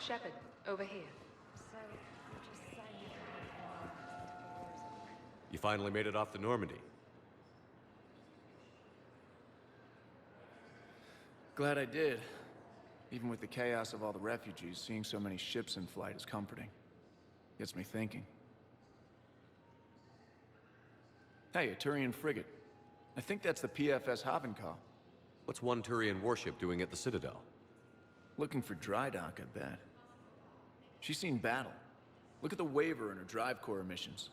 Shepard, over here. So, you just signed me for You finally made it off the Normandy. Glad I did. Even with the chaos of all the refugees, seeing so many ships in flight is comforting. Gets me thinking. Hey, a Turian frigate. I think that's the PFS Havenkow. What's one Turian warship doing at the Citadel? Looking for dry dock, I bet. She's seen battle. Look at the waiver in her drive core emissions.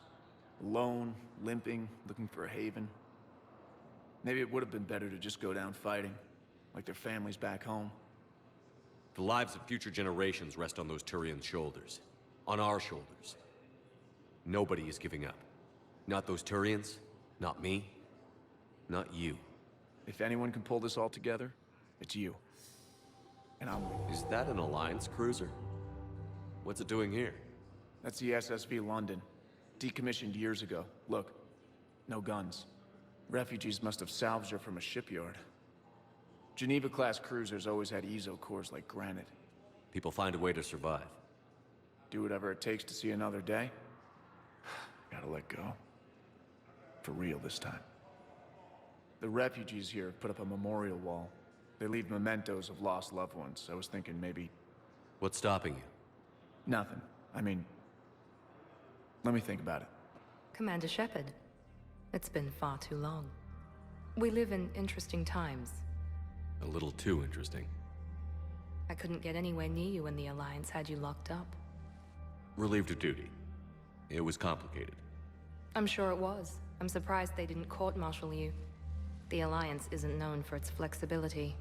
Alone, limping, looking for a haven. Maybe it would have been better to just go down fighting, like their families back home. The lives of future generations rest on those Turian shoulders. On our shoulders. Nobody is giving up. Not those Turians, not me, not you. If anyone can pull this all together, it's you. And I'm... Is that an Alliance cruiser? What's it doing here? That's the SSV London. Decommissioned years ago. Look, no guns. Refugees must have salvaged her from a shipyard. Geneva-class cruisers always had ezo cores like granite. People find a way to survive. Do whatever it takes to see another day. Gotta let go. For real this time. The refugees here have put up a memorial wall. They leave mementos of lost loved ones. I was thinking maybe... What's stopping you? Nothing. I mean... Let me think about it. Commander Shepard, it's been far too long. We live in interesting times. A little too interesting. I couldn't get anywhere near you when the Alliance had you locked up. Relieved of duty. It was complicated. I'm sure it was. I'm surprised they didn't court-martial you. The Alliance isn't known for its flexibility.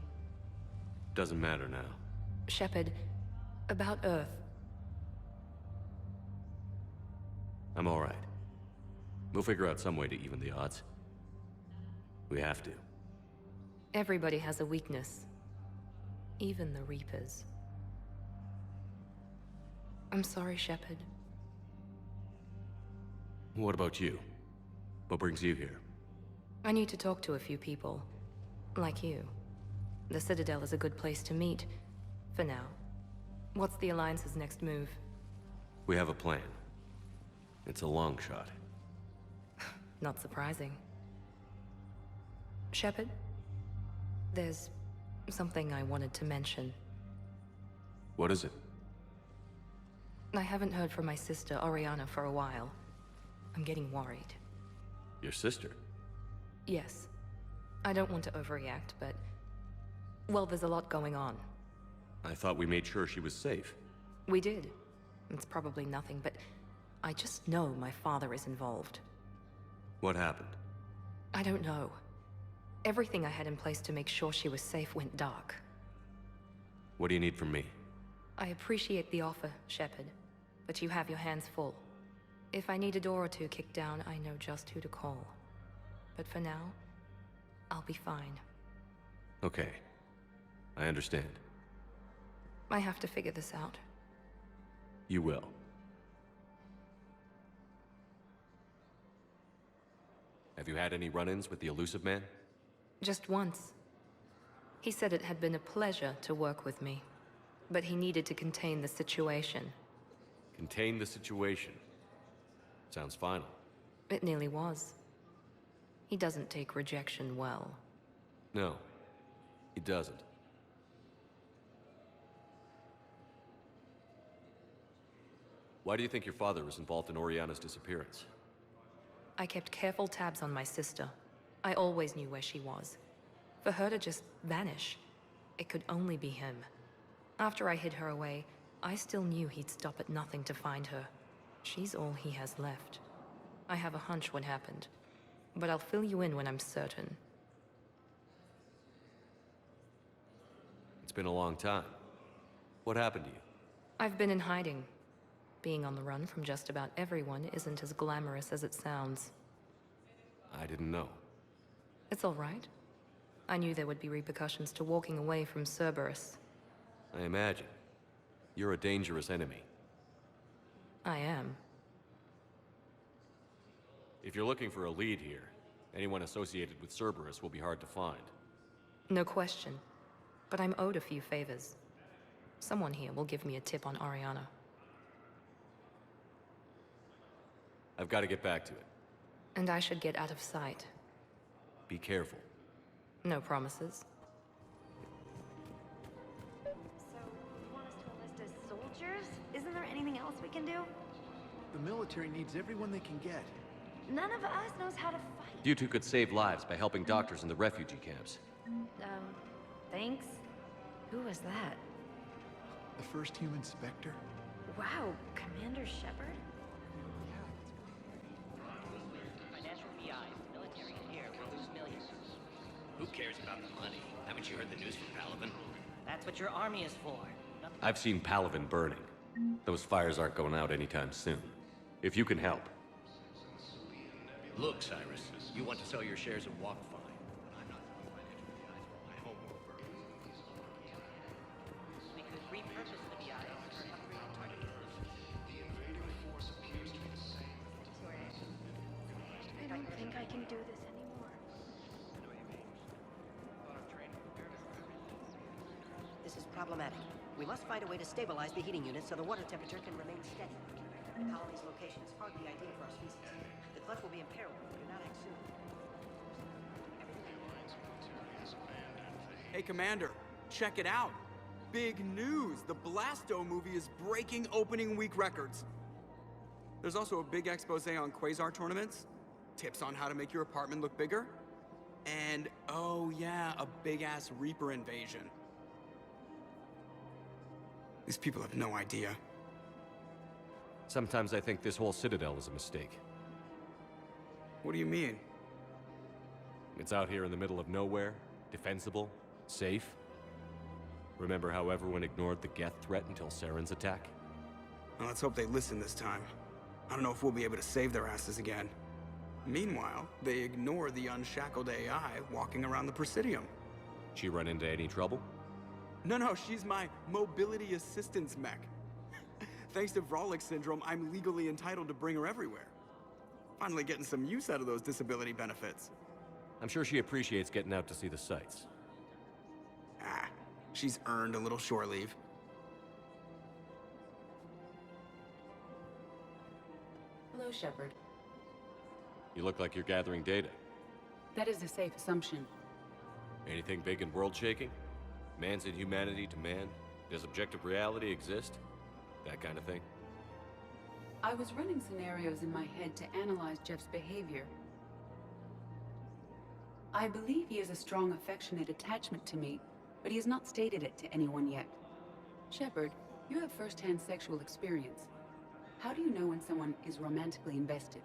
Doesn't matter now. Shepard, about Earth. I'm all right. We'll figure out some way to even the odds. We have to. Everybody has a weakness. Even the Reapers. I'm sorry, Shepard. What about you? What brings you here? I need to talk to a few people. Like you. The Citadel is a good place to meet. For now. What's the Alliance's next move? We have a plan. It's a long shot. Not surprising. Shepard? There's something I wanted to mention. What is it? I haven't heard from my sister, Oriana, for a while. I'm getting worried. Your sister? Yes. I don't want to overreact, but... Well, there's a lot going on. I thought we made sure she was safe. We did. It's probably nothing, but... I just know my father is involved. What happened? I don't know. Everything I had in place to make sure she was safe went dark. What do you need from me? I appreciate the offer, Shepard, but you have your hands full. If I need a door or two kicked down, I know just who to call. But for now, I'll be fine. Okay. I understand. I have to figure this out. You will. Have you had any run-ins with the Elusive Man? Just once. He said it had been a pleasure to work with me, but he needed to contain the situation. Contain the situation. Sounds final. It nearly was. He doesn't take rejection well. No, he doesn't. Why do you think your father was involved in Oriana's disappearance? I kept careful tabs on my sister. I always knew where she was. For her to just vanish, it could only be him. After I hid her away, I still knew he'd stop at nothing to find her. She's all he has left. I have a hunch what happened, but I'll fill you in when I'm certain. It's been a long time. What happened to you? I've been in hiding. Being on the run from just about everyone isn't as glamorous as it sounds. I didn't know. It's all right. I knew there would be repercussions to walking away from Cerberus. I imagine. You're a dangerous enemy. I am. If you're looking for a lead here, anyone associated with Cerberus will be hard to find. No question. But I'm owed a few favors. Someone here will give me a tip on Ariana. I've got to get back to it. And I should get out of sight. Be careful. No promises. So, you want us to enlist as soldiers? Isn't there anything else we can do? The military needs everyone they can get. None of us knows how to fight. You two could save lives by helping doctors in the refugee camps. Thanks? Who was that? The first human Spectre? Wow, Commander Shepard? Financial PIs, the military in here will lose millions. Who cares about the money? Haven't you heard the news from Palavin? That's what your army is for. Nothing. I've seen Palavin burning. Those fires aren't going out anytime soon. If you can help. Look, Cyrus, you want to sell your shares and walk fine. I'm not selling financial PIs while my home world burns. We could repurpose the BIs for upgraded targets. I don't think I can do this anymore. This is problematic. We must find a way to stabilize the heating unit so the water temperature can remain steady. The colony's location is hardly ideal for our species. The clutch will be in peril if we do not act soon. Hey, Commander, check it out. Big news! The Blasto movie is breaking opening week records. There's also a big expose on Quasar tournaments, tips on how to make your apartment look bigger, and, oh yeah, a big-ass Reaper invasion. These people have no idea. Sometimes I think this whole Citadel is a mistake. What do you mean? It's out here in the middle of nowhere, defensible, safe. Remember how everyone ignored the Geth threat until Saren's attack? Well, let's hope they listen this time. I don't know if we'll be able to save their asses again. Meanwhile, they ignore the unshackled AI walking around the Presidium. She run into any trouble? No, she's my mobility assistance mech. Thanks to Vrolic syndrome, I'm legally entitled to bring her everywhere. Finally getting some use out of those disability benefits. I'm sure she appreciates getting out to see the sights. She's earned a little shore leave. Hello, Shepard. You look like you're gathering data. That is a safe assumption. Anything big and world-shaking? Man's inhumanity to man? Does objective reality exist? That kind of thing? I was running scenarios in my head to analyze Jeff's behavior. I believe he has a strong affectionate attachment to me, but he has not stated it to anyone yet. Shepard, you have first-hand sexual experience. How do you know when someone is romantically invested?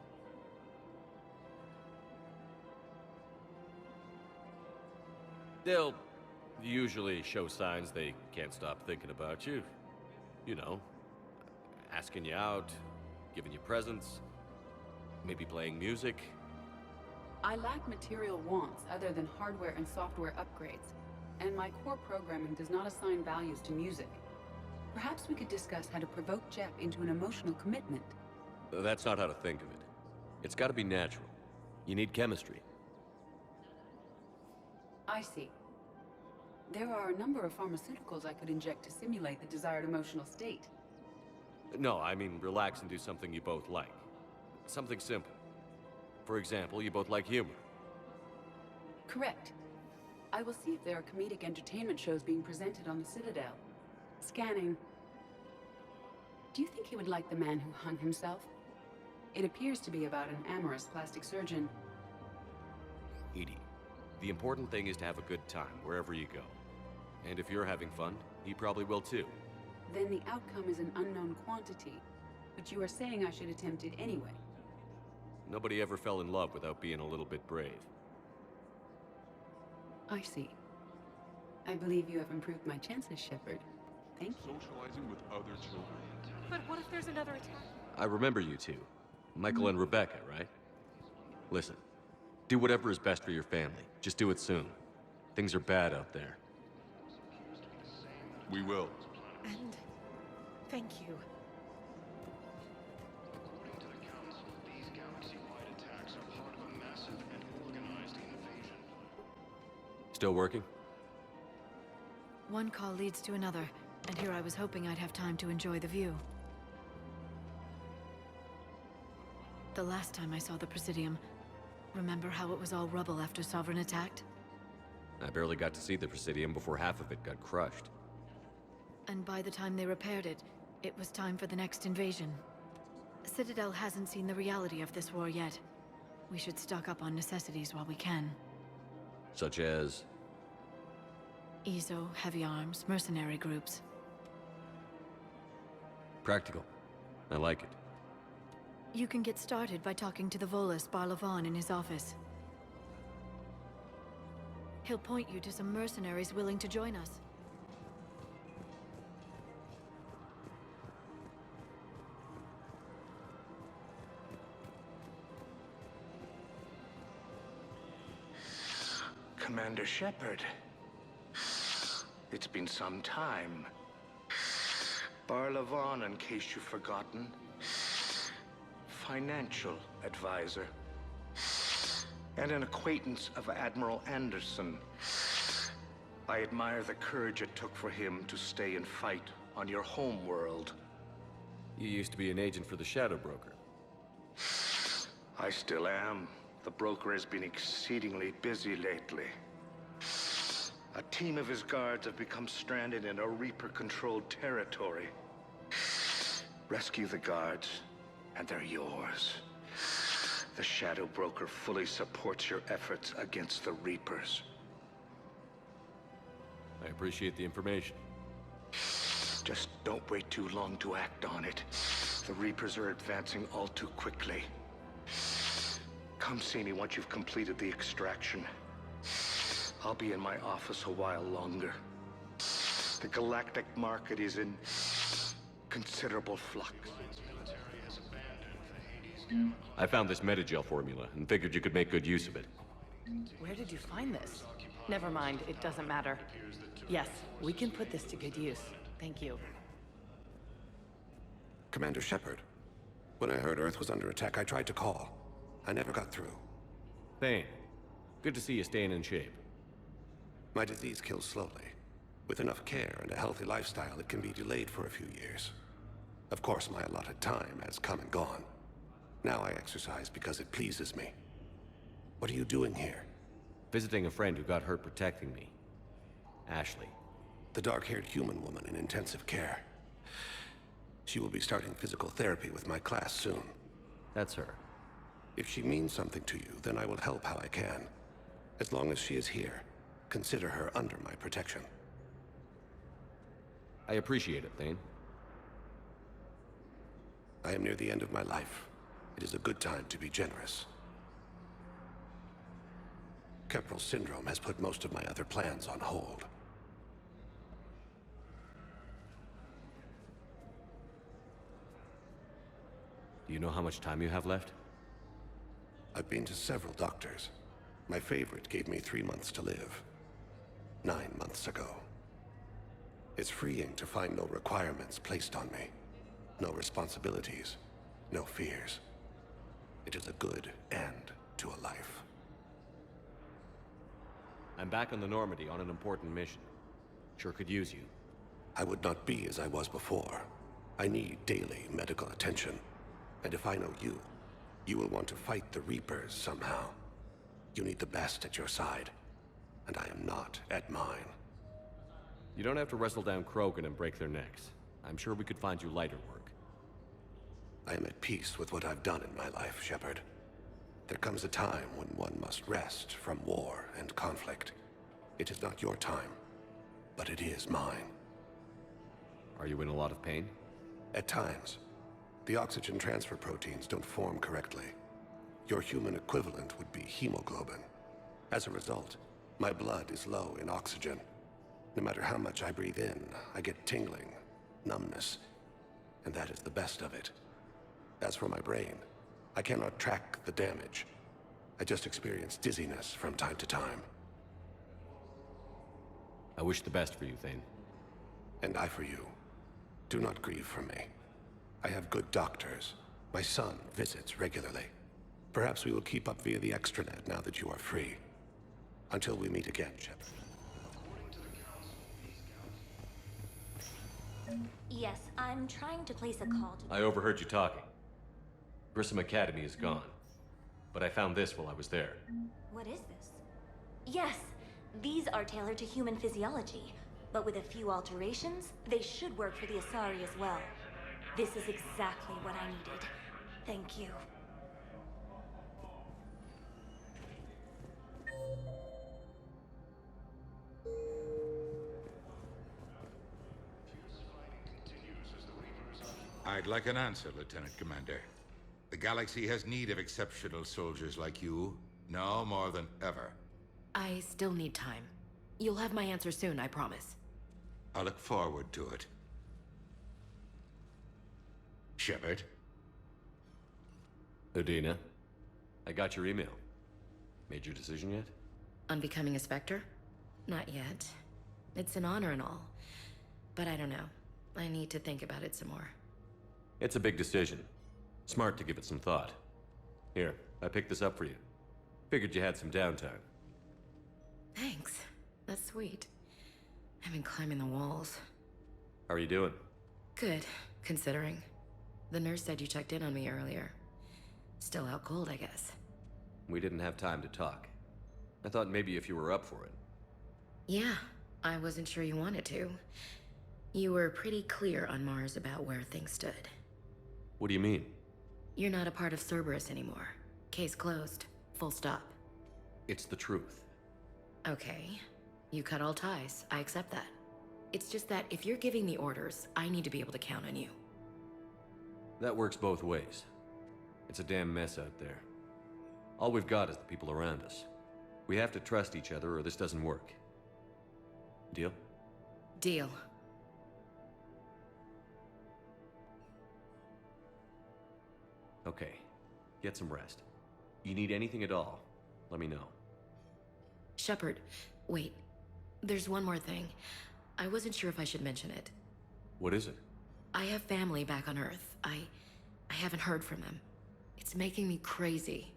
They'll usually show signs they can't stop thinking about you. You know, asking you out, giving you presents, maybe playing music. I lack material wants other than hardware and software upgrades, and my core programming does not assign values to music. Perhaps we could discuss how to provoke Jeff into an emotional commitment. That's not how to think of it. It's got to be natural. You need chemistry. I see. There are a number of pharmaceuticals I could inject to simulate the desired emotional state. No, I mean relax and do something you both like. Something simple. For example, you both like humor. Correct. I will see if there are comedic entertainment shows being presented on the Citadel. Scanning. Do you think he would like The Man Who Hung Himself? It appears to be about an amorous plastic surgeon. Edie, the important thing is to have a good time wherever you go. And if you're having fun, he probably will too. Then the outcome is an unknown quantity, but you are saying I should attempt it anyway. Nobody ever fell in love without being a little bit brave. I see. I believe you have improved my chances, Shepard. Thank you. Socializing with other children. But what if there's another attack? I remember you two. Michael and Rebecca, right? Listen, do whatever is best for your family. Just do it soon. Things are bad out there. We will. And thank you. According to the Council, these galaxy-wide attacks are part of a massive and organized invasion. Still working? One call leads to another. And here I was hoping I'd have time to enjoy the view. The last time I saw the Presidium, remember how it was all rubble after Sovereign attacked? I barely got to see the Presidium before half of it got crushed. And by the time they repaired it, it was time for the next invasion. Citadel hasn't seen the reality of this war yet. We should stock up on necessities while we can. Such as? ESO, heavy arms, mercenary groups. Practical. I like it. You can get started by talking to the Volus Barlavon in his office. He'll point you to some mercenaries willing to join us. Commander Shepard. It's been some time. Barlavon, in case you've forgotten. Financial advisor. And an acquaintance of Admiral Anderson. I admire the courage it took for him to stay and fight on your home world. You used to be an agent for the Shadow Broker. I still am. The broker has been exceedingly busy lately. A team of his guards have become stranded in a Reaper-controlled territory. Rescue the guards, and they're yours. The Shadow Broker fully supports your efforts against the Reapers. I appreciate the information. Just don't wait too long to act on it. The Reapers are advancing all too quickly. Come see me once you've completed the extraction. I'll be in my office a while longer. The galactic market is in considerable flux. I found this Metagel formula and figured you could make good use of it. Where did you find this? Never mind, it doesn't matter. Yes, we can put this to good use. Thank you. Commander Shepard, when I heard Earth was under attack, I tried to call. I never got through. Thane, good to see you staying in shape. My disease kills slowly. With enough care and a healthy lifestyle, it can be delayed for a few years. Of course, my allotted time has come and gone. Now I exercise because it pleases me. What are you doing here? Visiting a friend who got hurt protecting me. Ashley. The dark-haired human woman in intensive care. She will be starting physical therapy with my class soon. That's her. If she means something to you, then I will help how I can. As long as she is here, consider her under my protection. I appreciate it, Thane. I am near the end of my life. It is a good time to be generous. Chappell syndrome has put most of my other plans on hold. Do you know how much time you have left? I've been to several doctors. My favorite gave me 3 months to live. 9 months ago. It's freeing to find no requirements placed on me. No responsibilities. No fears. It is a good end to a life. I'm back on the Normandy on an important mission. Sure could use you. I would not be as I was before. I need daily medical attention. And if I know you, you will want to fight the Reapers somehow. You need the best at your side. And I am not at mine. You don't have to wrestle down Krogan and break their necks. I'm sure we could find you lighter work. I am at peace with what I've done in my life, Shepard. There comes a time when one must rest from war and conflict. It is not your time, but it is mine. Are you in a lot of pain? At times. The oxygen transfer proteins don't form correctly. Your human equivalent would be hemoglobin. As a result, my blood is low in oxygen. No matter how much I breathe in, I get tingling, numbness, and that is the best of it. As for my brain, I cannot track the damage. I just experience dizziness from time to time. I wish the best for you, Thane. And I for you. Do not grieve for me. I have good doctors. My son visits regularly. Perhaps we will keep up via the extranet now that you are free. Until we meet again, Chappell. Yes, I'm trying to place a call to... I overheard you talking. Grissom Academy is gone. But I found this while I was there. What is this? Yes, these are tailored to human physiology, but with a few alterations, they should work for the Asari as well. This is exactly what I needed. Thank you. I'd like an answer, Lieutenant Commander. The galaxy has need of exceptional soldiers like you, now more than ever. I still need time. You'll have my answer soon, I promise. I look forward to it. Shepard? Udina, I got your email. Made your decision yet? On becoming a Spectre? Not yet. It's an honor and all. But I don't know. I need to think about it some more. It's a big decision. Smart to give it some thought. Here, I picked this up for you. Figured you had some downtime. Thanks. That's sweet. I've been climbing the walls. How are you doing? Good, considering. The nurse said you checked in on me earlier. Still out cold, I guess. We didn't have time to talk. I thought maybe if you were up for it. Yeah, I wasn't sure you wanted to. You were pretty clear on Mars about where things stood. What do you mean? You're not a part of Cerberus anymore. Case closed. Full stop. It's the truth. Okay. You cut all ties. I accept that. It's just that if you're giving the orders, I need to be able to count on you. That works both ways. It's a damn mess out there. All we've got is the people around us. We have to trust each other or this doesn't work. Deal? Deal. Okay. Get some rest. You need anything at all, let me know. Shepard, wait. There's one more thing. I wasn't sure if I should mention it. What is it? I have family back on Earth. I haven't heard from them. It's making me crazy.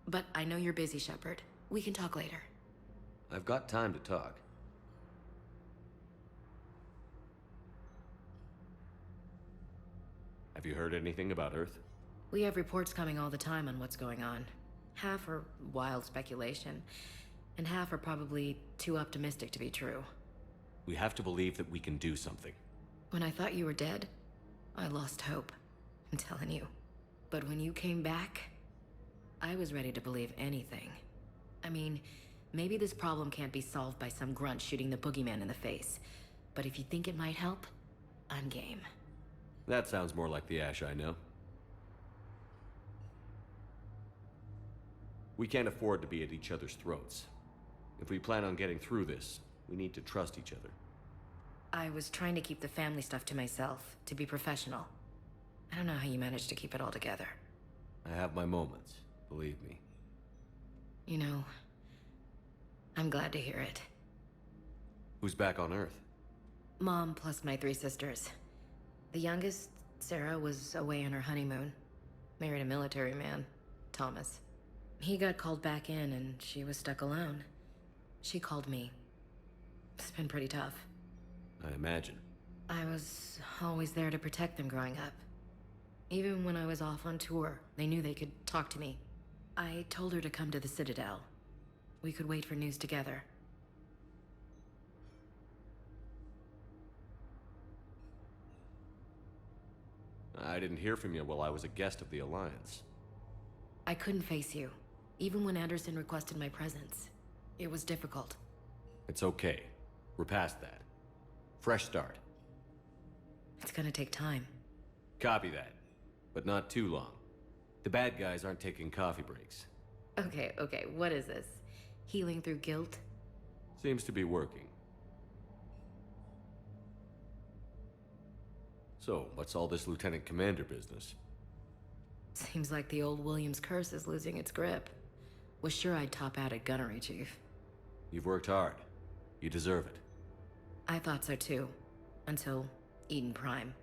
But I know you're busy, Shepard. We can talk later. I've got time to talk. Have you heard anything about Earth? We have reports coming all the time on what's going on. Half are wild speculation, and half are probably too optimistic to be true. We have to believe that we can do something. When I thought you were dead, I lost hope. I'm telling you. But when you came back, I was ready to believe anything. I mean, maybe this problem can't be solved by some grunt shooting the boogeyman in the face. But if you think it might help, I'm game. That sounds more like the Ash I know. We can't afford to be at each other's throats. If we plan on getting through this, we need to trust each other. I was trying to keep the family stuff to myself, to be professional. I don't know how you managed to keep it all together. I have my moments, believe me. You know, I'm glad to hear it. Who's back on Earth? Mom plus my 3 sisters. The youngest, Sarah, was away on her honeymoon. Married a military man, Thomas. He got called back in and she was stuck alone. She called me. It's been pretty tough. I imagine. I was always there to protect them growing up. Even when I was off on tour, they knew they could talk to me. I told her to come to the Citadel. We could wait for news together. I didn't hear from you while I was a guest of the Alliance. I couldn't face you, even when Anderson requested my presence. It was difficult. It's okay. We're past that. Fresh start. It's gonna take time. Copy that. But not too long. The bad guys aren't taking coffee breaks. Okay, what is this? Healing through guilt? Seems to be working. So, what's all this Lieutenant Commander business? Seems like the old Williams curse is losing its grip. Was sure I'd top out at gunnery, Chief. You've worked hard. You deserve it. I thought so too. Until Eden Prime.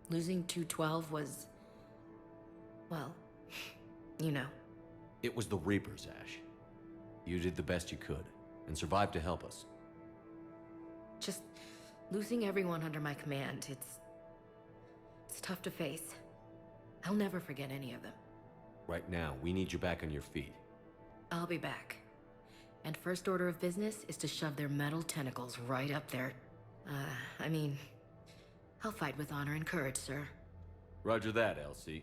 Losing 212 was... well, you know. It was the Reapers, Ash. You did the best you could, and survived to help us. Just Losing everyone under my command, it's tough to face. I'll never forget any of them. Right now, we need you back on your feet. I'll be back. And first order of business is to shove their metal tentacles right up there. I mean, I'll fight with honor and courage, sir. Roger that, LC.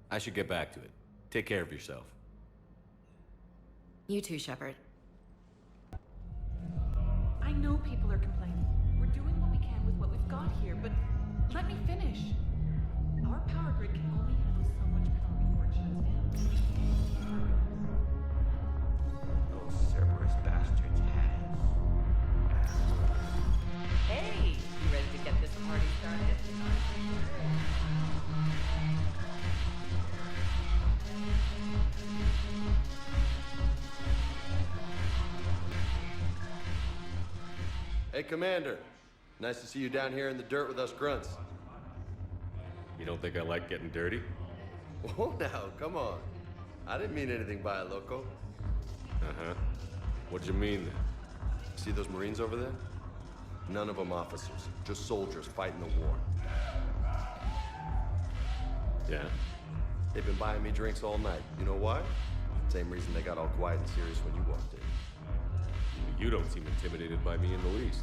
I should get back to it. Take care of yourself. You too, Shepard. I know people are complaining. We're doing what we can with what we've got here, but let me finish. Our power grid can only handle so much power before it shuts down. Those Cerberus bastards have. Hey, you ready to get this party started? Hey, Commander. Nice to see you down here in the dirt with us grunts. You don't think I like getting dirty? Oh, now, come on. I didn't mean anything by it, loco. Uh-huh. What'd you mean then? See those Marines over there? None of them officers, just soldiers fighting the war. Yeah? They've been buying me drinks all night. You know why? Same reason they got all quiet and serious when you walked in. You don't seem intimidated by me in the least.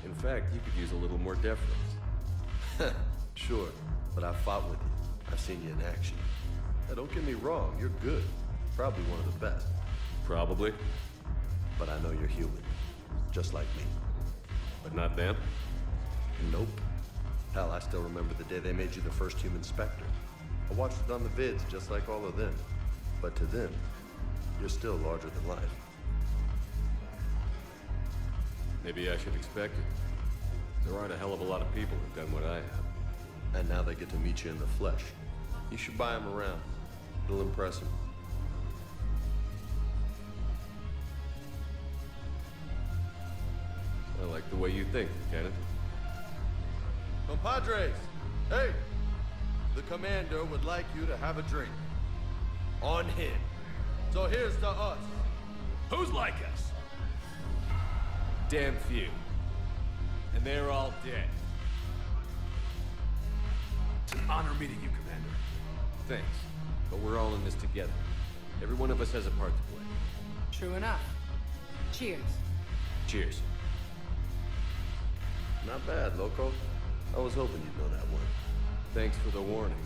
In fact, you could use a little more deference. Sure, but I've fought with you. I've seen you in action. Now, don't get me wrong, you're good. Probably one of the best. Probably. But I know you're human. Just like me. But not them? Nope. Hell, I still remember the day they made you the first human Spectre. I watched it on the vids, just like all of them. But to them, you're still larger than life. Maybe I should expect it. There aren't a hell of a lot of people who've done what I have. And now they get to meet you in the flesh. You should buy them around. It'll impress them. I like the way you think, Lieutenant. Compadres! Hey! The commander would like you to have a drink. On him. So here's to us. Who's like us? Damn few. And they're all dead. It's an honor meeting you, Commander. Thanks. But we're all in this together. Every one of us has a part to play. True enough. Cheers. Cheers. Not bad, loco. I was hoping you'd know that one. Thanks for the warning.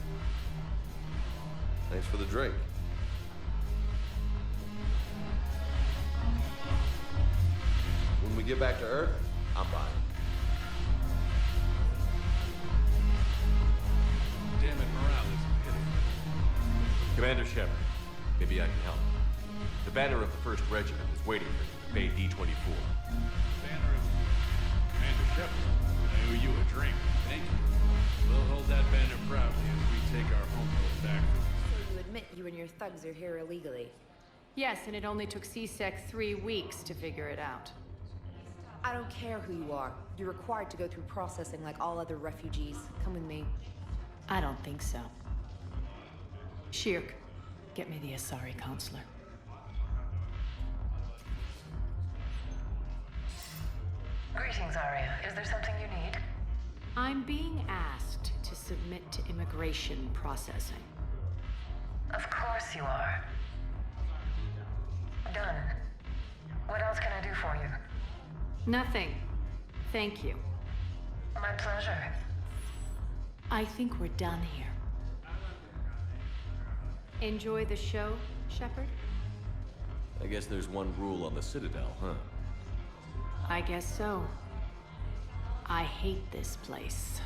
Thanks for the drink. When we get back to Earth, I'm buying. Damn it, morale is hitting. Commander Shepard, maybe I can help. The banner of the 1st Regiment is waiting for you to Bay D-24. Banner of Commander Shepard. I owe you a drink. Thank you. We'll hold that banner proudly as we take our homeworld back. So you admit you and your thugs are here illegally? Yes, and it only took CSEC 3 weeks to figure it out. I don't care who you are. You're required to go through processing like all other refugees. Come with me. I don't think so. Shirk, get me the Asari counselor. Greetings, Arya. Is there something you need? I'm being asked to submit to immigration processing. Of course you are. Done. What else can I do for you? Nothing. Thank you. My pleasure. I think we're done here. Enjoy the show, Shepard? I guess there's one rule on the Citadel, huh? I guess so. I hate this place.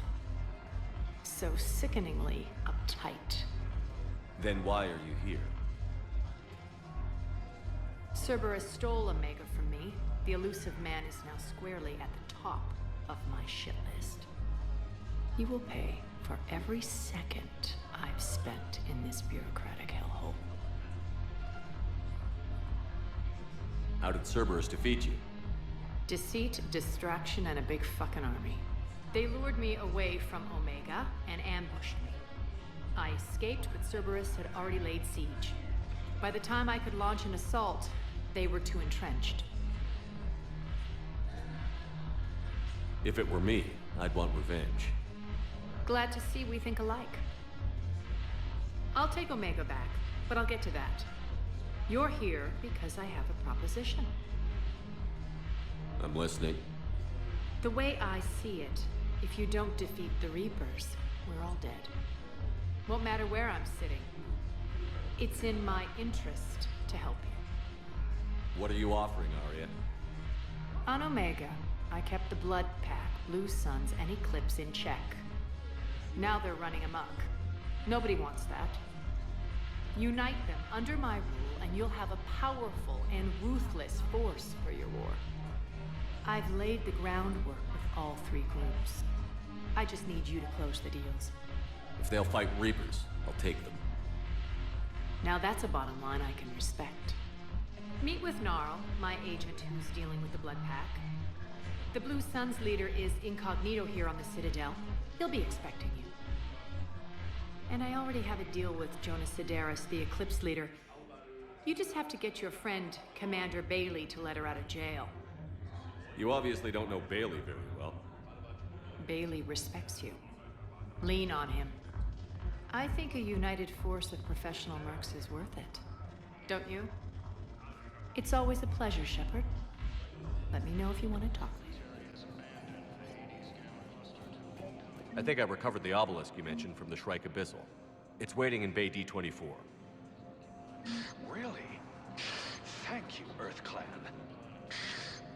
So sickeningly uptight. Then why are you here? Cerberus stole Omega from me. The elusive man is now squarely at the top of my shit list. He will pay for every second I've spent in this bureaucratic hellhole. How did Cerberus defeat you? Deceit, distraction, and a big fucking army. They lured me away from Omega and ambushed me. I escaped, but Cerberus had already laid siege. By the time I could launch an assault, They were too entrenched. If it were me, I'd want revenge. Glad to see we think alike. I'll take Omega back, but I'll get to that. You're here because I have a proposition. I'm listening. The way I see it, if you don't defeat the Reapers, we're all dead. Won't matter where I'm sitting. It's in my interest to help you. What are you offering, Arya? On Omega, I kept the Blood Pack, Blue Suns, and Eclipse in check. Now they're running amok. Nobody wants that. Unite them under my rule, and you'll have a powerful and ruthless force for your war. I've laid the groundwork with all three groups. I just need you to close the deals. If they'll fight Reapers, I'll take them. Now that's a bottom line I can respect. Meet with Gnarl, my agent who's dealing with the Blood Pack. The Blue Suns leader is incognito here on the Citadel. He'll be expecting you. And I already have a deal with Jonas Sidaris, the Eclipse leader. You just have to get your friend, Commander Bailey, to let her out of jail. You obviously don't know Bailey very well. Bailey respects you. Lean on him. I think a united force of professional mercs is worth it. Don't you? It's always a pleasure, Shepard. Let me know if you want to talk. I think I recovered the obelisk you mentioned from the Shrike Abyssal. It's waiting in Bay D-24. Really? Thank you, Earth Clan.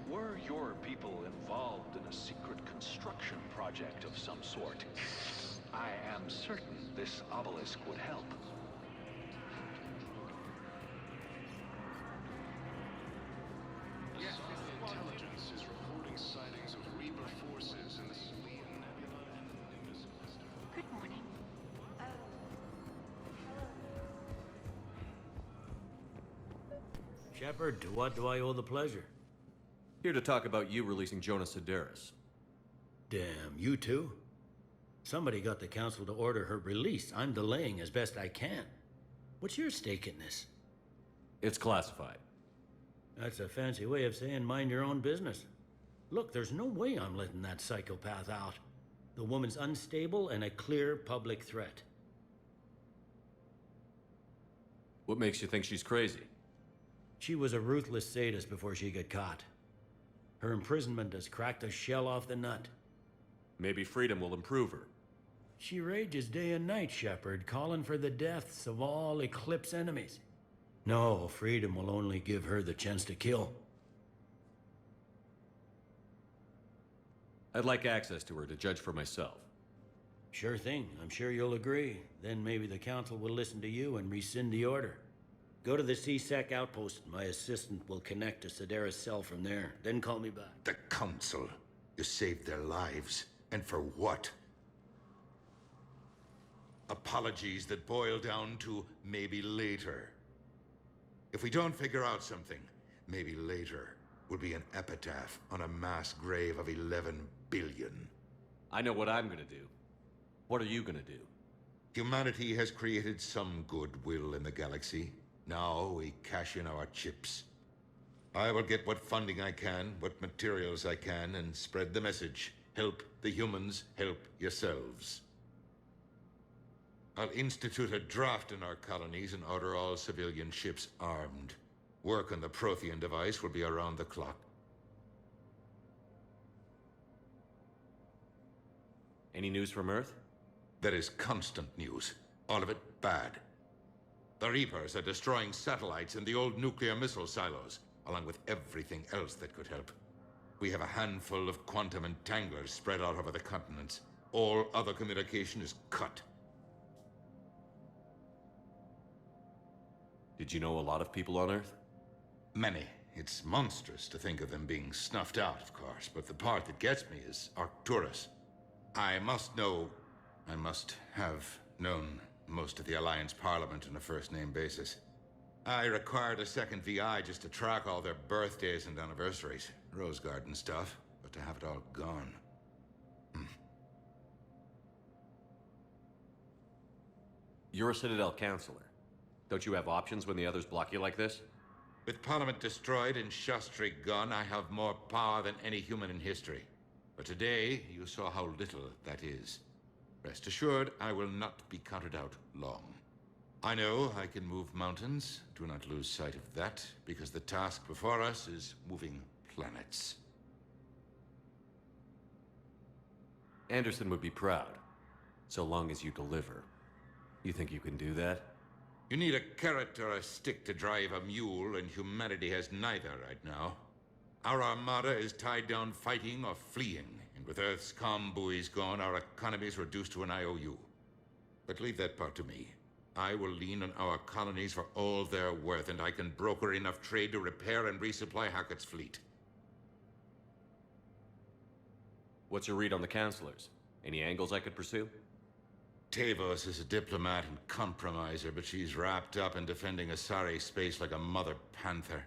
Were your people involved in a secret construction project of some sort? I am certain this obelisk would help. Intelligence is reporting sightings of Reaper forces in the Selene Nebula and Nimbus cluster. Good morning. Shepard, to what do I owe the pleasure? Here to talk about you releasing Jonas Sidaris. Damn, you too? Somebody got the council to order her release. I'm delaying as best I can. What's your stake in this? It's classified. That's a fancy way of saying mind your own business. Look, there's no way I'm letting that psychopath out. The woman's unstable and a clear public threat. What makes you think she's crazy? She was a ruthless sadist before she got caught. Her imprisonment has cracked the shell off the nut. Maybe freedom will improve her. She rages day and night, Shepard, calling for the deaths of all Eclipse enemies. No, freedom will only give her the chance to kill. I'd like access to her to judge for myself. Sure thing. I'm sure you'll agree. Then maybe the council will listen to you and rescind the order. Go to the C-Sec outpost. My assistant will connect to Sidaris' cell from there. Then call me back. The council. You saved their lives. And for what? Apologies that boil down to maybe later. If we don't figure out something, maybe later will be an epitaph on a mass grave of 11 billion. I know what I'm gonna do. What are you gonna do? Humanity has created some goodwill in the galaxy. Now we cash in our chips. I will get what funding I can, what materials I can, and spread the message. Help the humans, help yourselves. I'll institute a draft in our colonies and order all civilian ships armed. Work on the Prothean device will be around the clock. Any news from Earth? There is constant news. All of it bad. The Reapers are destroying satellites and the old nuclear missile silos, along with everything else that could help. We have a handful of quantum entanglers spread out over the continents. All other communication is cut. Did you know a lot of people on Earth? Many. It's monstrous to think of them being snuffed out, of course, but the part that gets me is Arcturus. I must have known most of the Alliance Parliament on a first-name basis. I required a second VI just to track all their birthdays and anniversaries. Rose Garden stuff, but to have it all gone. You're a Citadel counselor. Don't you have options when the others block you like this? With Parliament destroyed and Shastri gone, I have more power than any human in history. But today, you saw how little that is. Rest assured, I will not be counted out long. I know I can move mountains. Do not lose sight of that, because the task before us is moving planets. Anderson would be proud, so long as you deliver. You think you can do that? You need a carrot or a stick to drive a mule, and humanity has neither right now. Our armada is tied down fighting or fleeing, and with Earth's comm buoys gone, our economy is reduced to an IOU. But leave that part to me. I will lean on our colonies for all they're worth, and I can broker enough trade to repair and resupply Hackett's fleet. What's your read on the counselors? Any angles I could pursue? Tavos is a diplomat and compromiser, but she's wrapped up in defending Asari space like a mother panther.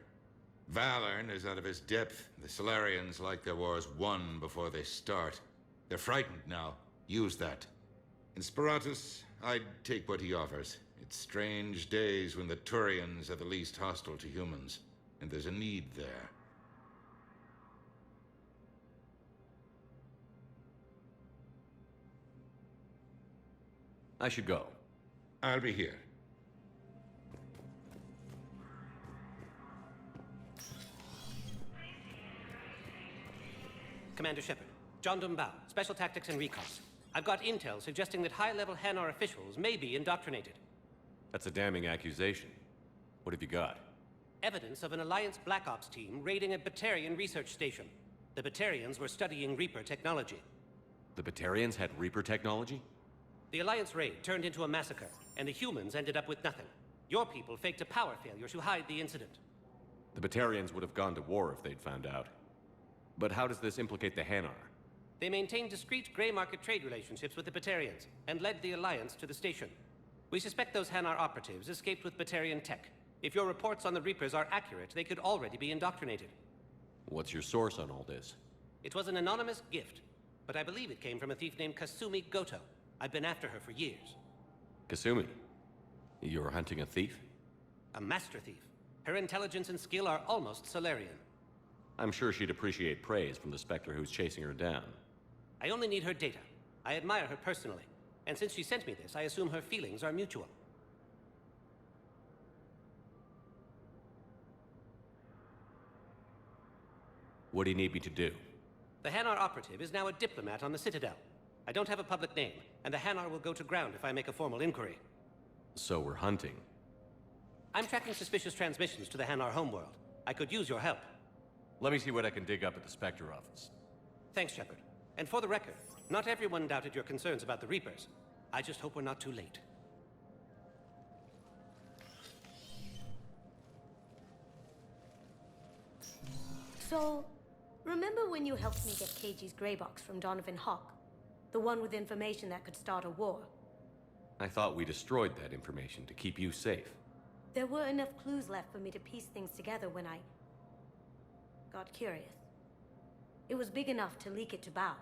Valorn is out of his depth. The Solarians like their wars won before they start. They're frightened now. Use that. In Sparatus, I'd take what he offers. It's strange days when the Turians are the least hostile to humans, and there's a need there. I should go. I'll be here. Commander Shepard, John Dumbao, Special Tactics and Recon. I've got intel suggesting that high-level Hanar officials may be indoctrinated. That's a damning accusation. What have you got? Evidence of an Alliance Black Ops team raiding a Batarian research station. The Batarians were studying Reaper technology. The Batarians had Reaper technology? The Alliance raid turned into a massacre, and the humans ended up with nothing. Your people faked a power failure to hide the incident. The Batarians would have gone to war if they'd found out. But how does this implicate the Hanar? They maintained discreet gray market trade relationships with the Batarians, and led the Alliance to the station. We suspect those Hanar operatives escaped with Batarian tech. If your reports on the Reapers are accurate, they could already be indoctrinated. What's your source on all this? It was an anonymous gift, but I believe it came from a thief named Kasumi Goto. I've been after her for years. Kasumi? You're hunting a thief? A master thief. Her intelligence and skill are almost Solarian. I'm sure she'd appreciate praise from the Spectre who's chasing her down. I only need her data. I admire her personally. And since she sent me this, I assume her feelings are mutual. What do you need me to do? The Hanar operative is now a diplomat on the Citadel. I don't have a public name, and the Hanar will go to ground if I make a formal inquiry. So we're hunting. I'm tracking suspicious transmissions to the Hanar homeworld. I could use your help. Let me see what I can dig up at the Spectre office. Thanks, Shepard. And for the record, not everyone doubted your concerns about the Reapers. I just hope we're not too late. So, remember when you helped me get KG's gray box from Donovan Hawk? The one with information that could start a war? I thought we destroyed that information to keep you safe. There were enough clues left for me to piece things together when I got curious. It was big enough to leak it to Bao.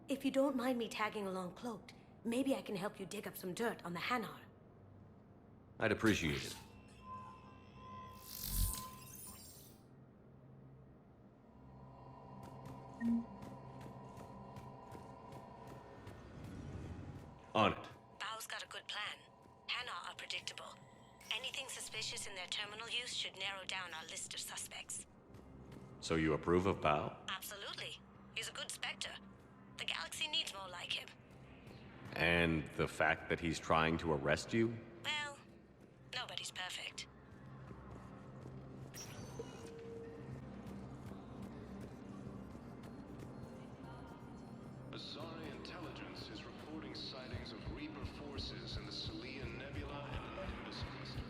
If you don't mind me tagging along cloaked, maybe I can help you dig up some dirt on the Hanar. I'd appreciate it. On it. Bao's got a good plan. Hanar are predictable. Anything suspicious in their terminal use should narrow down our list of suspects. So you approve of Bao? Absolutely. He's a good Spectre. The galaxy needs more like him. And the fact that he's trying to arrest you? Well, nobody's perfect. Asari intelligence is reporting sightings of Reaper forces in the Salian Nebula and Nimbus cluster.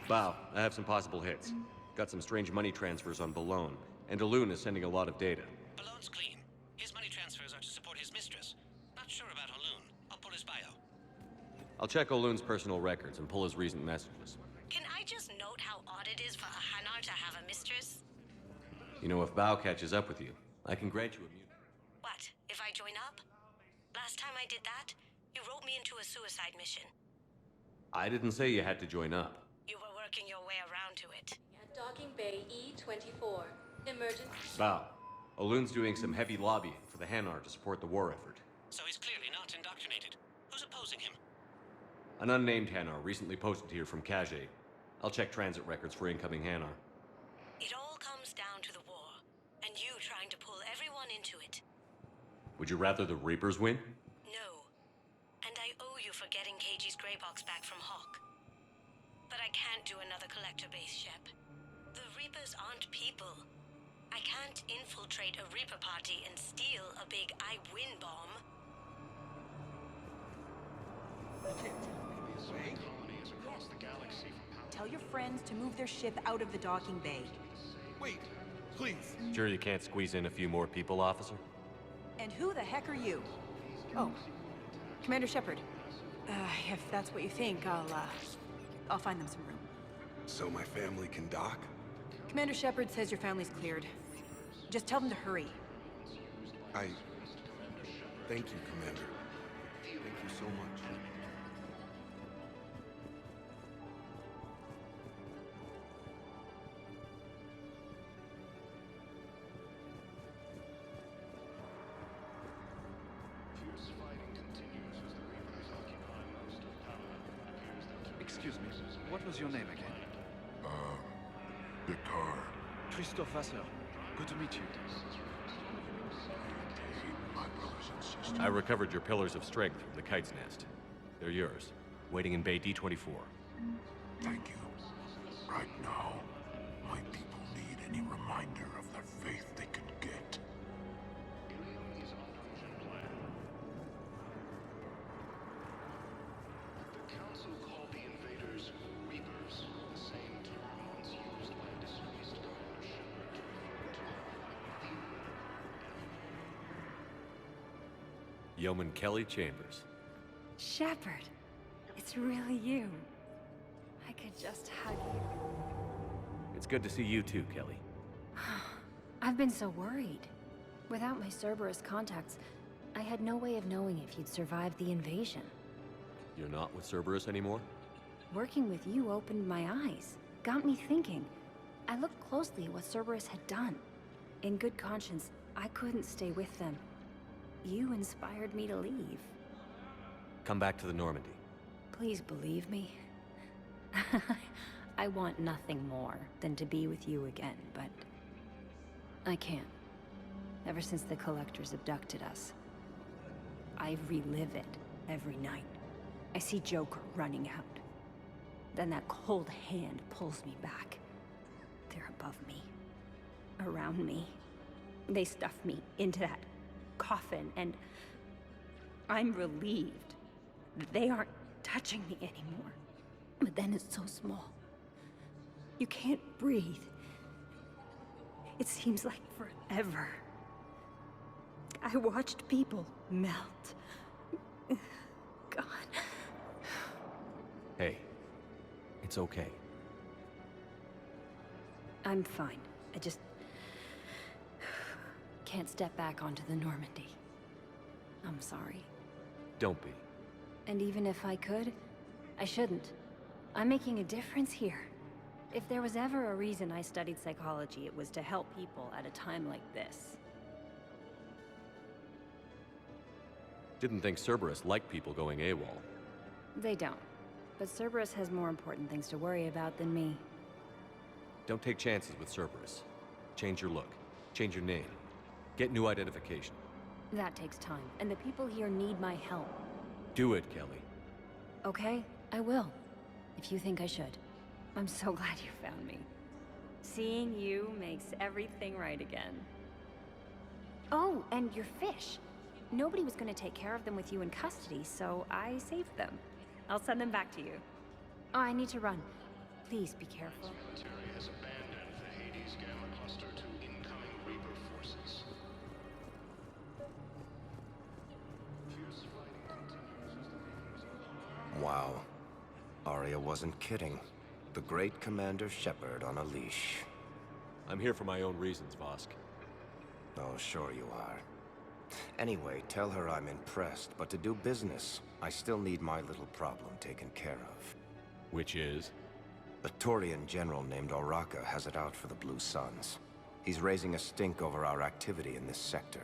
Bao, I have some possible hits. Got some strange money transfers on Balone, and Alun is sending a lot of data. Balone's clean. His money transfers are to support his mistress. Not sure about Alun. I'll pull his bio. I'll check Olun's personal records and pull his recent messages. Can I just note how odd it is for a Hanar to have a mistress? You know, if Bao catches up with you, I can grant you immunity. What, if I join up? Last time I did that, you wrote me into a suicide mission. I didn't say you had to join up. You were working your way around to it. At docking bay E24. Emergency. Val, Olun's doing some heavy lobbying for the Hanar to support the war effort. So he's clearly not indoctrinated. Who's opposing him? An unnamed Hanar recently posted here from Kage. I'll check transit records for incoming Hanar. It all comes down to the war, and you trying to pull everyone into it. Would you rather the Reapers win? No. And I owe you for getting KG's gray box back from Hawk. But I can't do another collector base, Shep. The Reapers aren't people. I can't infiltrate a Reaper party and steal a big I win bomb. Tell your friends to move their ship out of the docking bay. Wait, please. Sure you can't squeeze in a few more people, officer? And who the heck are you? Oh, Commander Shepard. If that's what you think, I'll find them some room. So my family can dock? Commander Shepard says your family's cleared. Just tell them to hurry. Thank you, Commander. Thank you so much. Excuse me, what was your name again? Picard. Christophe Vasseur. Good to meet you. My brothers and sisters. I recovered your pillars of strength from the Kite's Nest. They're yours, waiting in Bay D24. Thank you. Right now, my people need any reminder of the faith they can get. The Council called the invaders Reapers, the same term once used by disgraced Commander Shepard to refer to Yeoman Kelly Chambers. Shepard, it's really you. I could just hug you. It's good to see you too, Kelly. I've been so worried. Without my Cerberus contacts, I had no way of knowing if you'd survived the invasion. You're not with Cerberus anymore? Working with you opened my eyes, got me thinking. I looked closely at what Cerberus had done. In good conscience, I couldn't stay with them. You inspired me to leave. Come back to the Normandy. Please believe me. I want nothing more than to be with you again, but I can't. Ever since the Collectors abducted us, I relive it every night. I see Joker running out. Then that cold hand pulls me back. They're above me, around me. They stuff me into that coffin, and I'm relieved that they aren't touching me anymore. But then it's so small. You can't breathe. It seems like forever. I watched people melt. God. Hey, it's okay. I'm fine. I just can't step back onto the Normandy. I'm sorry. Don't be. And even if I could, I shouldn't. I'm making a difference here. If there was ever a reason I studied psychology, it was to help people at a time like this. Didn't think Cerberus liked people going AWOL. They don't. But Cerberus has more important things to worry about than me. Don't take chances with Cerberus. Change your look. Change your name. Get new identification. That takes time, and the people here need my help. Do it, Kelly. Okay, I will. If you think I should. I'm so glad you found me. Seeing you makes everything right again. Oh, and your fish. Nobody was going to take care of them with you in custody, so I saved them. I'll send them back to you. Oh, I need to run. Please be careful. military has abandoned the Hades Gamma Cluster to incoming Reaper forces. Fierce fighting continues as the Reapers are... Wow. Arya wasn't kidding. The great Commander Shepard on a leash. I'm here for my own reasons, Vosk. Oh, sure you are. Anyway, tell her I'm impressed, but to do business, I still need my little problem taken care of. Which is? A Turian general named Oraka has it out for the Blue Suns. He's raising a stink over our activity in this sector.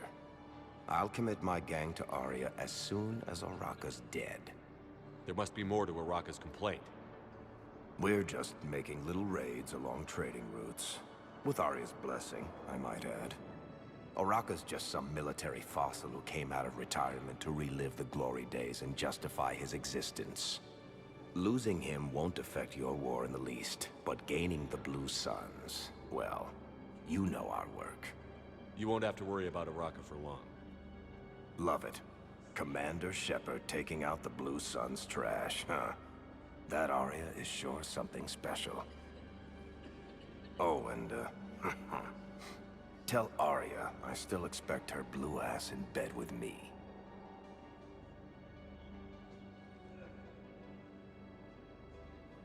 I'll commit my gang to Aria as soon as Oraka's dead. There must be more to Oraka's complaint. We're just making little raids along trading routes. With Aria's blessing, I might add. Oraka's just some military fossil who came out of retirement to relive the glory days and justify his existence. Losing him won't affect your war in the least, but gaining the Blue Suns, well, you know our work. You won't have to worry about Oraka for long. Love it. Commander Shepard taking out the Blue Suns trash, huh? That Aria is sure something special. Oh, and, tell Aria I still expect her blue ass in bed with me.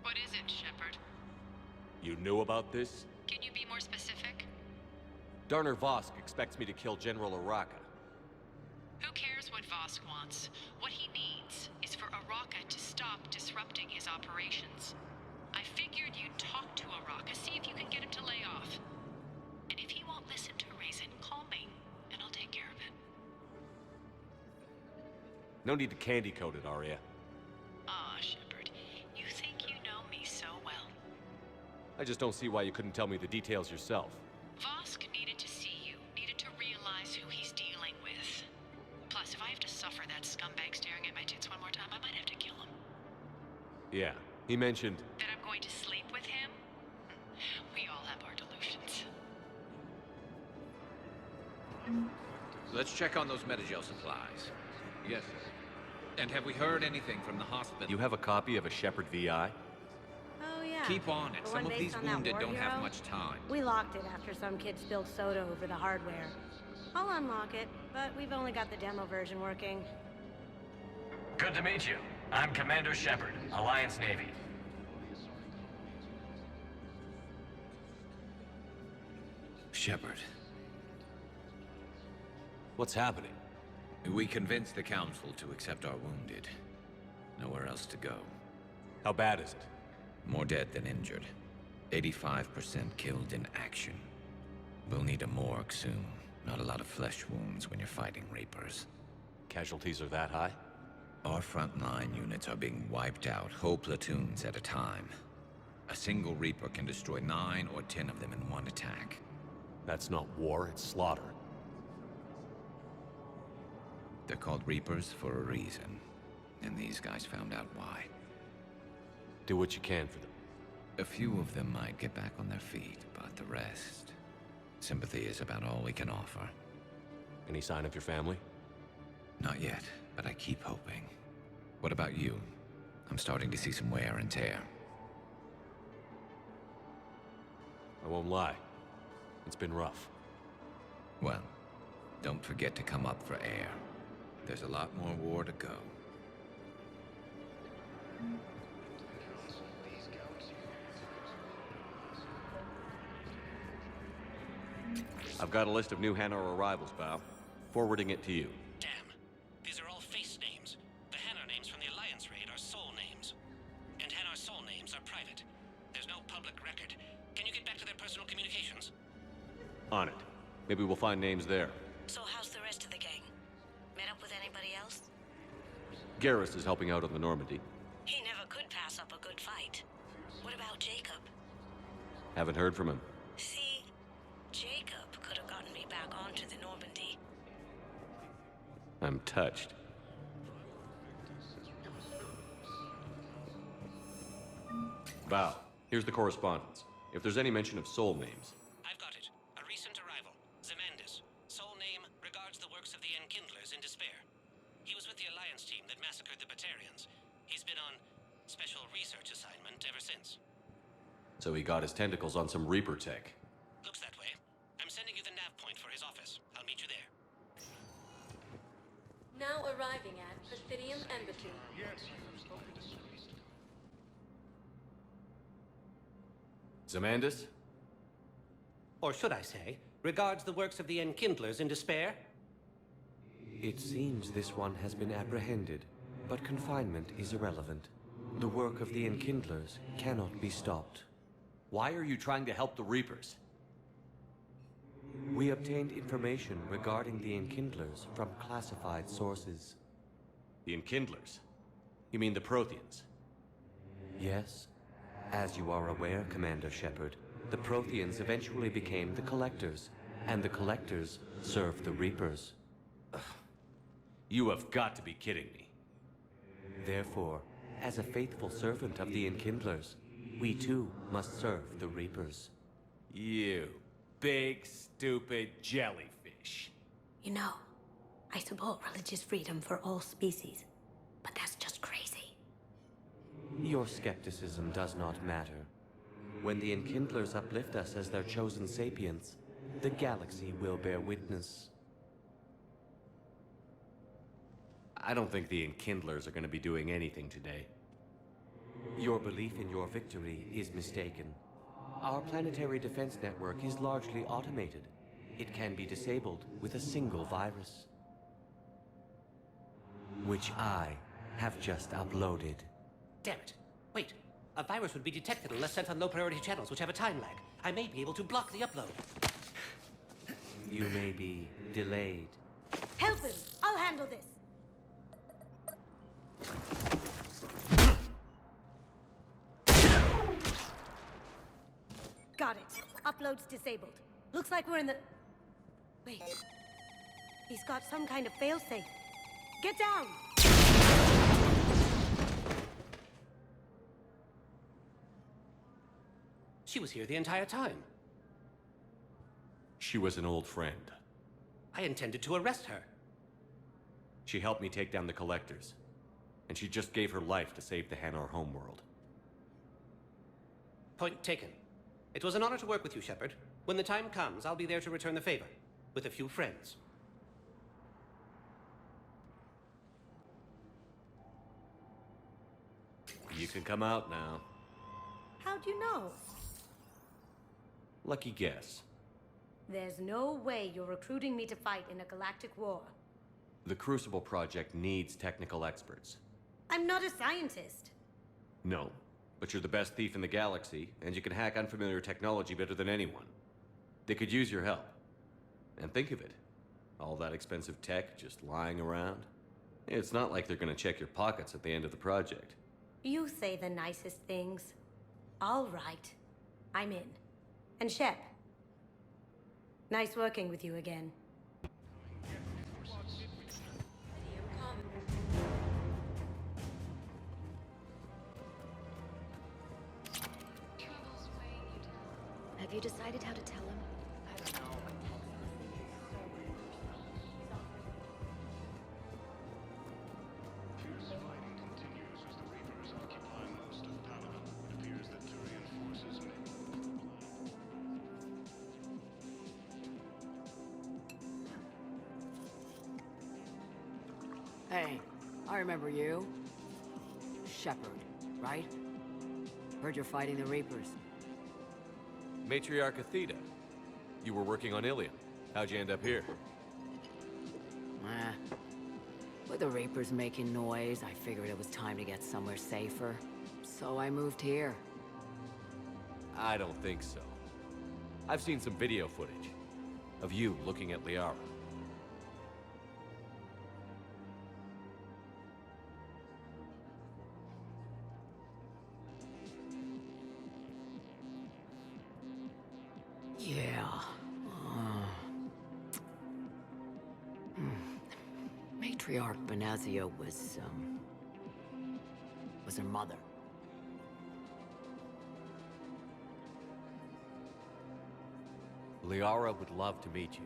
What is it, Shepard? You knew about this? Can you be more specific? Darner Vosk expects me to kill General Oraka. Who cares what Vosk wants? What he needs is for Oraka to stop disrupting his operations. I figured you'd talk to Oraka, see if you can get him to lay off. And if he won't listen to reason, call me, and I'll take care of it. No need to candy-coat it, Aria. Ah, Shepard, you think you know me so well. I just don't see why you couldn't tell me the details yourself. Vosk needed to see you, needed to realize who he's dealing with. Plus, if I have to suffer that scumbag staring at my tits one more time, I might have to kill him. Yeah, he mentioned... That I'm going to sleep with him? We all have our delusions. Let's check on those Medigel supplies. Yes, sir. And have we heard anything from the hospital? You have a copy of a Shepard VI? Oh, yeah. Keep on it. The Some one of based these on that wounded war don't have hero? much time. We locked it after some kid spilled soda over the hardware. I'll unlock it, but we've only got the demo version working. Good to meet you. I'm Commander Shepard, Alliance Navy. Shepard. What's happening? We convinced the Council to accept our wounded. Nowhere else to go. How bad is it? More dead than injured. 85% killed in action. We'll need a morgue soon. Not a lot of flesh wounds when you're fighting Reapers. Casualties are that high? Our frontline units are being wiped out, whole platoons at a time. A single Reaper can destroy 9 or 10 of them in one attack. That's not war, it's slaughter. They're called Reapers for a reason. And these guys found out why. Do what you can for them. A few of them might get back on their feet, but the rest... Sympathy is about all we can offer. Any sign of your family? Not yet, but I keep hoping. What about you? I'm starting to see some wear and tear. I won't lie. It's been rough. Well, don't forget to come up for air. There's a lot more war to go. I've got a list of new Hanar arrivals, Bao. Forwarding it to you. Damn. These are all face names. The Hanar names from the Alliance raid are soul names. And Hanar soul names are private. There's no public record. Can you get back to their personal communications? On it. Maybe we'll find names there. So how's the rest of the gang? Met up with anybody else? Garrus is helping out on the Normandy. He never could pass up a good fight. What about Jacob? Haven't heard from him. See, Jacob could have gotten me back onto the Normandy. I'm touched. Bao, here's the correspondence. If there's any mention of soul names. I've got it. A recent arrival. Zemandis. Soul name regards the works of the Enkindlers in despair. He was with the Alliance team that massacred the Batarians. He's been on special research assignment ever since. So he got his tentacles on some Reaper tech. Looks that way. I'm sending you the nav point for his office. I'll meet you there. Now arriving at Pythidium Embassy. Zemandis? Or should I say, regards the works of the Enkindlers in despair? It seems this one has been apprehended, but confinement is irrelevant. The work of the Enkindlers cannot be stopped. Why are you trying to help the Reapers? We obtained information regarding the Enkindlers from classified sources. The Enkindlers? You mean the Protheans? Yes. As you are aware, Commander Shepard, the Protheans eventually became the Collectors, and the Collectors served the Reapers. You have got to be kidding me. Therefore, as a faithful servant of the Enkindlers, we too must serve the Reapers. You big, stupid jellyfish. You know, I support religious freedom for all species, but that's just crazy. Your skepticism does not matter. When the Enkindlers uplift us as their chosen sapients, the galaxy will bear witness. I don't think the Enkindlers are going to be doing anything today. Your belief in your victory is mistaken. Our planetary defense network is largely automated. It can be disabled with a single virus, which I have just uploaded. Damn it. Wait. A virus would be detected unless sent on low-priority channels, which have a time lag. I may be able to block the upload. You may be delayed. Help him! I'll handle this! Got it. Upload's disabled. Looks like we're in the... Wait. He's got some kind of failsafe. Get down! She was here the entire time. She was an old friend. I intended to arrest her. She helped me take down the Collectors. And she just gave her life to save the Hanar homeworld. Point taken. It was an honor to work with you, Shepard. When the time comes, I'll be there to return the favor. With a few friends. You can come out now. How'd you know? Lucky guess. There's no way you're recruiting me to fight in a galactic war. The Crucible Project needs technical experts. I'm not a scientist. No, but you're the best thief in the galaxy, and you can hack unfamiliar technology better than anyone. They could use your help. And think of it. All that expensive tech just lying around. It's not like they're gonna check your pockets at the end of the project. You say the nicest things. All right. I'm in. And Shep. Nice working with you again. Have you decided how to tell him? Hey, I remember you. Shepard, right? Heard you're fighting the Reapers. Matriarch Athena. You were working on Ilium. How'd you end up here? With the Reapers making noise, I figured it was time to get somewhere safer. So I moved here. I don't think so. I've seen some video footage of you looking at Liara. Yeah. Matriarch Benazia was her mother. Liara would love to meet you.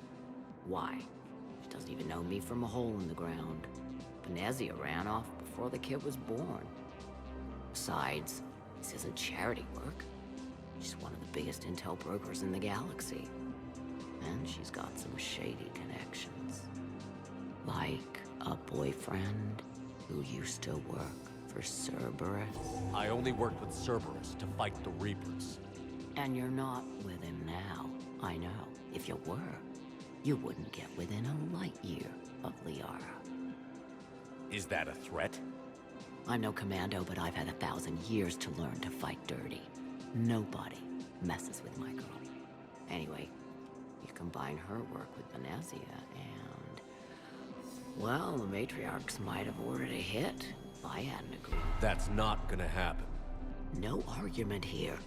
Why? She doesn't even know me from a hole in the ground. Benazia ran off before the kid was born. Besides, this isn't charity work. She's one of the biggest intel brokers in the galaxy. And she's got some shady connections. Like a boyfriend who used to work for Cerberus. I only worked with Cerberus to fight the Reapers. And you're not with him now. I know. If you were, you wouldn't get within a light year of Liara. Is that a threat? I'm no commando, but I've had 1,000 years to learn to fight dirty. Nobody messes with my girl. Anyway, you combine her work with Venezia and... well, the matriarchs might have ordered a hit if I hadn't agreed. That's not gonna happen. No argument here.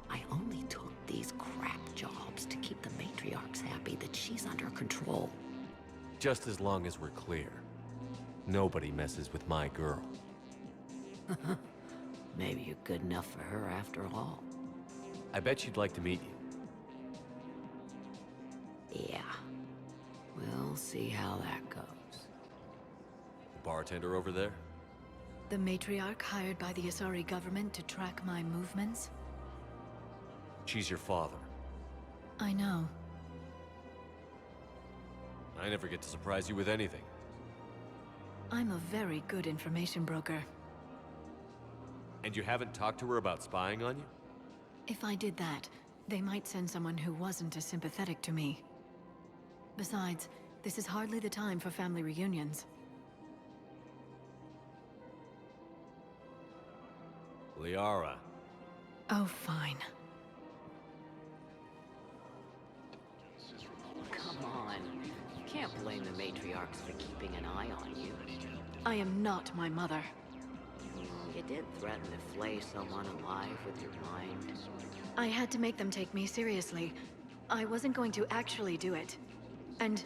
I only took these crap jobs to keep the matriarchs happy that she's under control. Just as long as we're clear. Nobody messes with my girl. Maybe you're good enough for her after all. I bet she'd like to meet you. Yeah. We'll see how that goes. The bartender over there? The matriarch hired by the Asari government to track my movements? She's your father. I know. I never get to surprise you with anything. I'm a very good information broker. And you haven't talked to her about spying on you? If I did that, they might send someone who wasn't as sympathetic to me. Besides, this is hardly the time for family reunions. Liara. Oh, fine. Come on. You can't blame the matriarchs for keeping an eye on you. I am not my mother. You did threaten to flay someone alive with your mind. I had to make them take me seriously. I wasn't going to actually do it. And...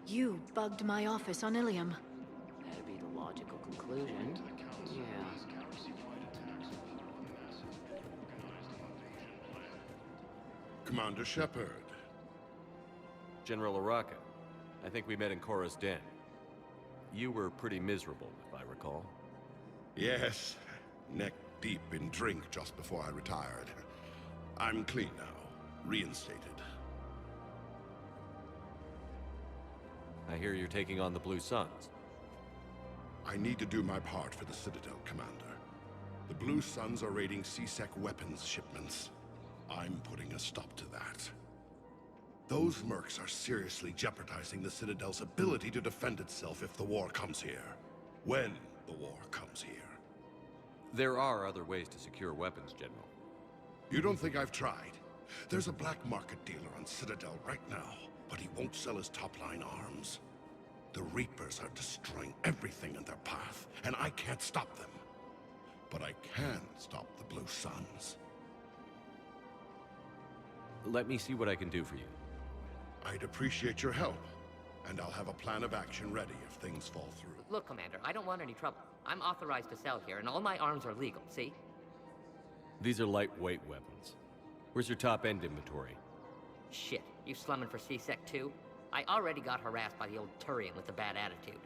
you bugged my office on Ilium. That'd be the logical conclusion. Yeah. Commander Shepard. General Araka. I think we met in Korra's den. You were pretty miserable, if I recall. Yes, neck deep in drink just before I retired. I'm clean now, reinstated. I hear you're taking on the Blue Suns. I need to do my part for the Citadel, Commander. The Blue Suns are raiding C-Sec weapons shipments. I'm putting a stop to that. Those mercs are seriously jeopardizing the Citadel's ability to defend itself if the war comes here. When the war comes here. There are other ways to secure weapons, General. You don't think I've tried? There's a black market dealer on Citadel right now, but he won't sell his top-line arms. The Reapers are destroying everything in their path, and I can't stop them. But I can stop the Blue Suns. Let me see what I can do for you. I'd appreciate your help, and I'll have a plan of action ready if things fall through. Look, Commander, I don't want any trouble. I'm authorized to sell here, and all my arms are legal, see? These are lightweight weapons. Where's your top-end inventory? Shit, you slumming for C-Sec too? I already got harassed by the old Turian with a bad attitude.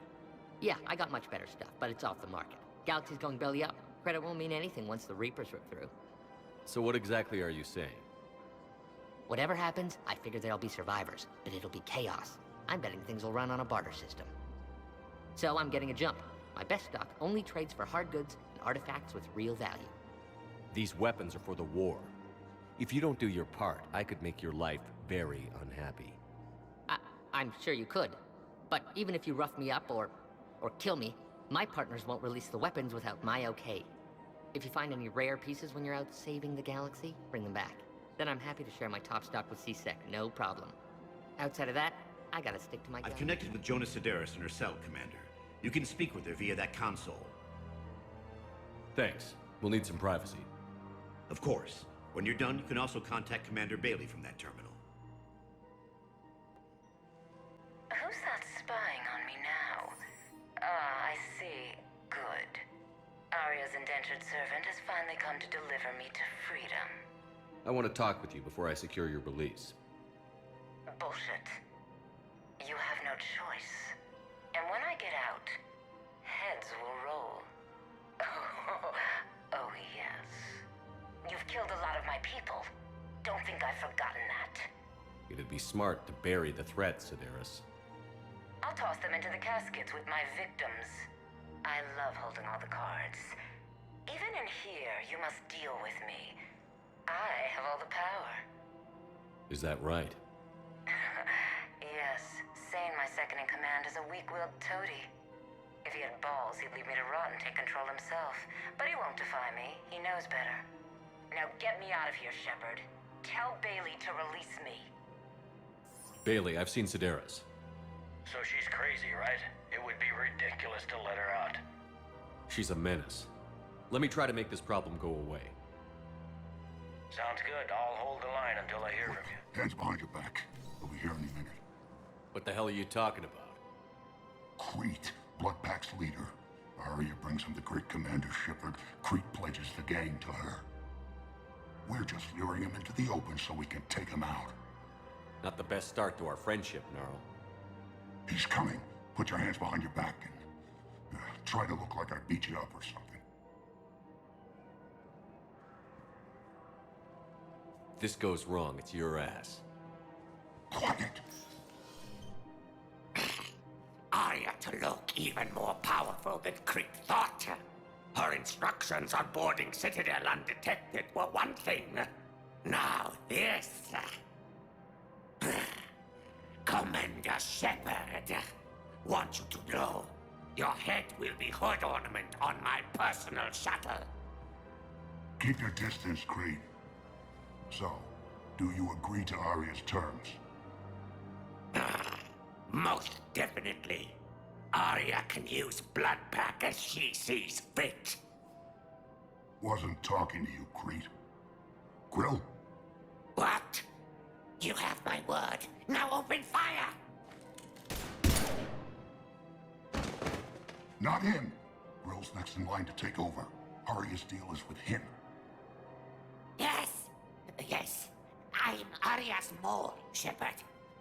Yeah, I got much better stuff, but it's off the market. Galaxy's going belly up. Credit won't mean anything once the Reapers rip through. So what exactly are you saying? Whatever happens, I figure there'll be survivors, but it'll be chaos. I'm betting things will run on a barter system. So I'm getting a jump. My best stock only trades for hard goods and artifacts with real value. These weapons are for the war. If you don't do your part, I could make your life very unhappy. I'm sure you could. But even if you rough me up or kill me, my partners won't release the weapons without my okay. If you find any rare pieces when you're out saving the galaxy, bring them back. Then I'm happy to share my top stock with C-Sec, no problem. Outside of that, I gotta stick to my guns. I've connected with Jonas Sedaris in her cell, Commander. You can speak with her via that console. Thanks. We'll need some privacy. Of course. When you're done, you can also contact Commander Bailey from that terminal. Who's that spying on me now? Ah, I see. Good. Arya's indentured servant has finally come to deliver me to freedom. I want to talk with you before I secure your release. Bullshit. You have no choice. And when I get out, heads will roll. Oh, yes. You've killed a lot of my people. Don't think I've forgotten that. It'd be smart to bury the threat, Sedaris. I'll toss them into the caskets with my victims. I love holding all the cards. Even in here, you must deal with me. I have all the power. Is that right? Yes, Sane, my second-in-command, is a weak-willed toady. If he had balls, he'd leave me to rot and take control himself. But he won't defy me. He knows better. Now get me out of here, Shepard. Tell Bailey to release me. Bailey, I've seen Sedaris. So she's crazy, right? It would be ridiculous to let her out. She's a menace. Let me try to make this problem go away. Sounds good. I'll hold the line until I hear from you. Hands behind your back. We'll be here any minute. What the hell are you talking about? Crete, Bloodpack's leader. Arya brings him the great Commander Shepard. Crete pledges the gang to her. We're just luring him into the open so we can take him out. Not the best start to our friendship, Gnarl. He's coming. Put your hands behind your back and try to look like I beat you up or something. If this goes wrong, it's your ass. Quiet! Arya to look even more powerful than Crete thought. Her instructions on boarding Citadel undetected were one thing. Now this. Commander Shepard, want you to know, your head will be hood ornament on my personal shuttle. Keep your distance, Crete. So, do you agree to Arya's terms? Most definitely. Arya can use Bloodpack as she sees fit. Wasn't talking to you, Crete. Grill? What? You have my word. Now open fire! Not him. Grill's next in line to take over. Arya's deal is with him. Yes. I'm Arya's mole, Shepard.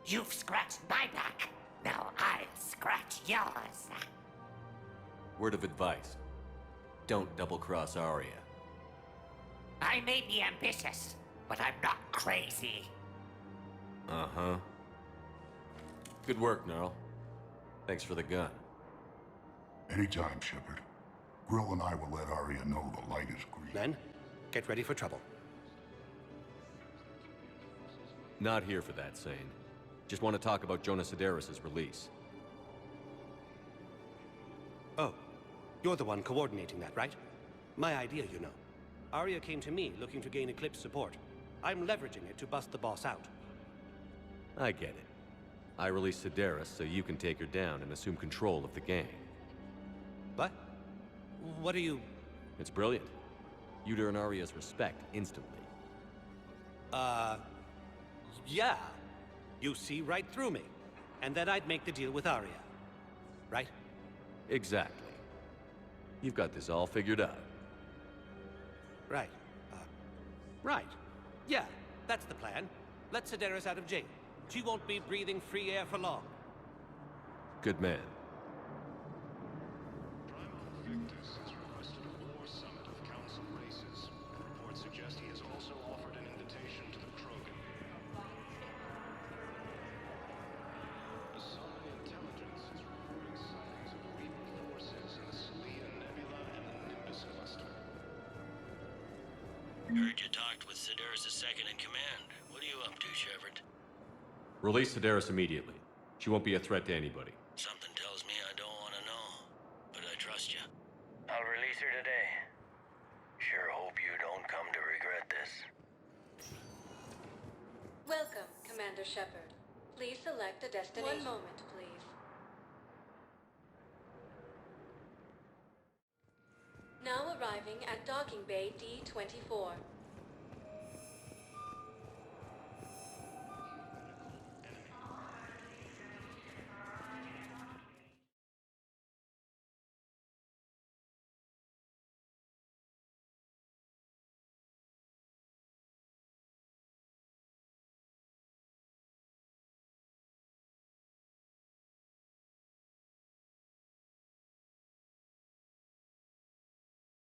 You've scratched my back. Now I'll scratch yours. Word of advice. Don't double-cross Arya. I may be ambitious, but I'm not crazy. Uh-huh. Good work, Gnarl. Thanks for the gun. Anytime, Shepard. Grill and I will let Arya know the light is green. Then, get ready for trouble. Not here for that, Sane. Just want to talk about Jonas Sedaris' release. Oh, you're the one coordinating that, right? My idea, you know. Arya came to me looking to gain Eclipse support. I'm leveraging it to bust the boss out. I get it. I released Sedaris so you can take her down and assume control of the gang. What? What are you... It's brilliant. You'd earn Arya's respect instantly. Yeah. You see right through me. And then I'd make the deal with Arya. Right? Exactly. You've got this all figured out. Right. Right. Yeah, that's the plan. Let Sedaris out of jail. She won't be breathing free air for long. Good man. Victus has requested a war summit of council races. Reports suggest he has also offered an invitation to the Krogan. Asari intelligence is reporting sightings of Reaper forces in the Selene Nebula and the Nimbus cluster. Heard you talked with Sedaris II in command. What are you up to, Shepard? Release Sedaris immediately. She won't be a threat to anybody. Something tells me I don't want to know, but I trust you. I'll release her today. Sure hope you don't come to regret this. Welcome, Commander Shepard. Please select a destination. 1 moment, please. Now arriving at Docking Bay D-24.